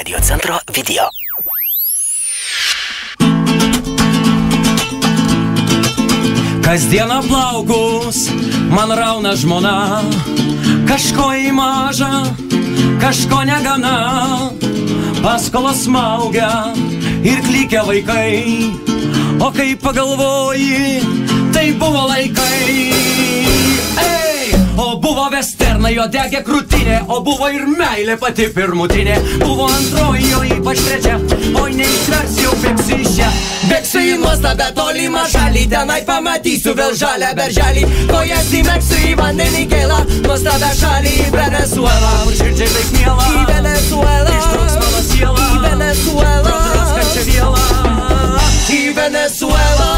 Radio centro video. Kasdieną plaukus man rauna žmona, kažko įmaža, kažko negana, paskolos smaugia ir klykia vaikai, o kai pagalvoji, tai buvo laikai. O buvo vesternai, jo degė krūtinė, o buvo ir meilė pati pirmutinė, buvo antroji, o ypač trečia, oi neištversi, jau bėgsiu iš čia. Bėgsiu į nuostabę tolimą šalį, tenai pamatysiu vėl žalią berželį, kojas įmerksiu į vandenį gėlą, nuostabę šalį į Venezuelą, kur širdžiai taip miela, į Venezuelą, ištrauks mano sielą, į Venezuelą, praskančią vielą, į Venezuelą.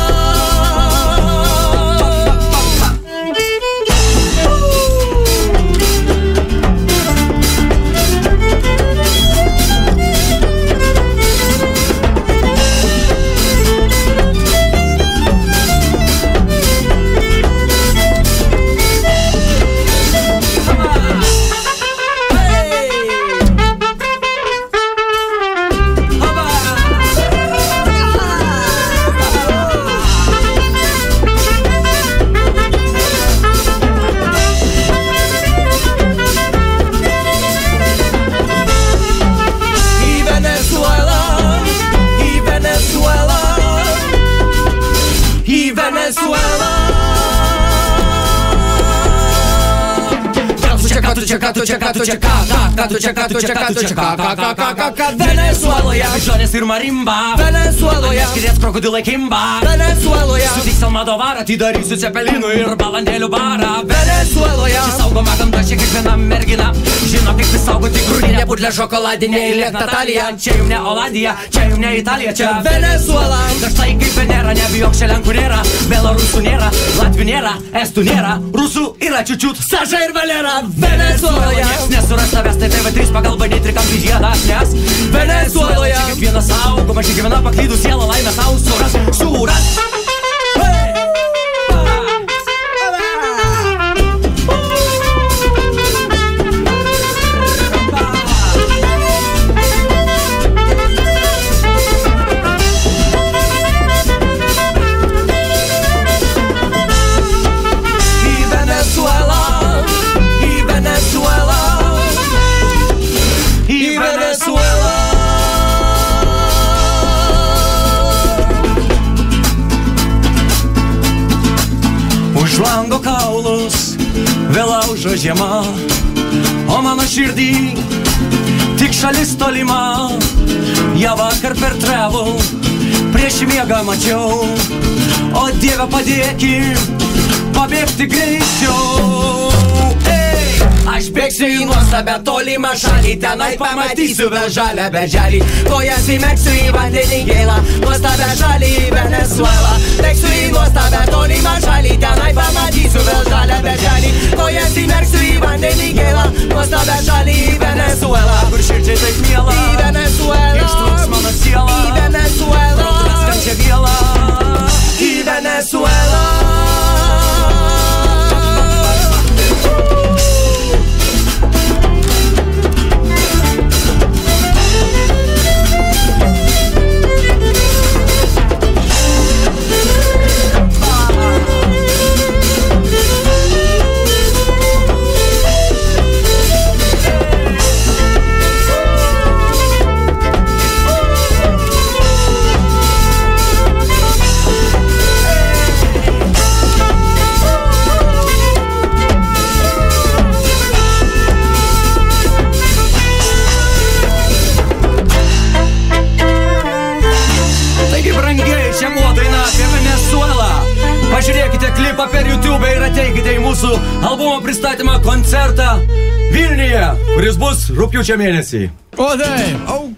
Venezueloje žonės ir marimba, Venezueloje skiriės krokodilai kimba, Venezueloje sutiks Almadovarą, atidarysiu cepelinų ir balandėlių barą. Venezueloje čia saugoma gamta, čia kiekviena mergina žino, kaip išsaugoti grūdinę putlę šokoladinę ir liek Natalija. Čia jum ne Olandija, čia jum ne Italija, čia Venezuela. Dažnai kaip Venera, nebijok, čia Lenkų nėra, Belarusų nėra, Latvių nėra, Estų nėra, Rusų yra čiučiut, Saša ir Valera. Venezueloje nieks nesuras tavęs, tai TV3 pagal bandį trikampį žiedas, nes Venezueloje čia kiekviena saugoma, čia kiekviena paklydų siela laimę tau suras. Už lango kaulus vėl aužo žiema, o mano širdį tik šalis tolima. Ja vakar per travel prieš miegą mačiau, o Dieve padėki pabėgti greičiau. Aš bėgsiu į nuostabę tolimą šalį, tenai pamatysiu vėl žalią berželį, kojas įmerksiu į vandenį gėlą, nuostabę šalį į Venezuelą. Bėgsiu į nuostabę tolimą šalį, tenai pamatysiu vėl žalią berželį, kojas įmerksiu į vandenį gėlą, nuostabę šalį į Venezuelą, kur širdžiai taip miela, į Venezuelą, ištrauks mano sielą, į Venezuelą, praskančią vielą, į Venezuelą. Pažiūrėkite klipą per YouTube ir ateikite į mūsų albumo pristatymą koncertą Vilniuje, kuris bus rugpjūčio mėnesį. O taip,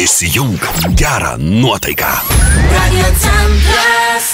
Įsijunk gerą nuotaiką. Radio centras.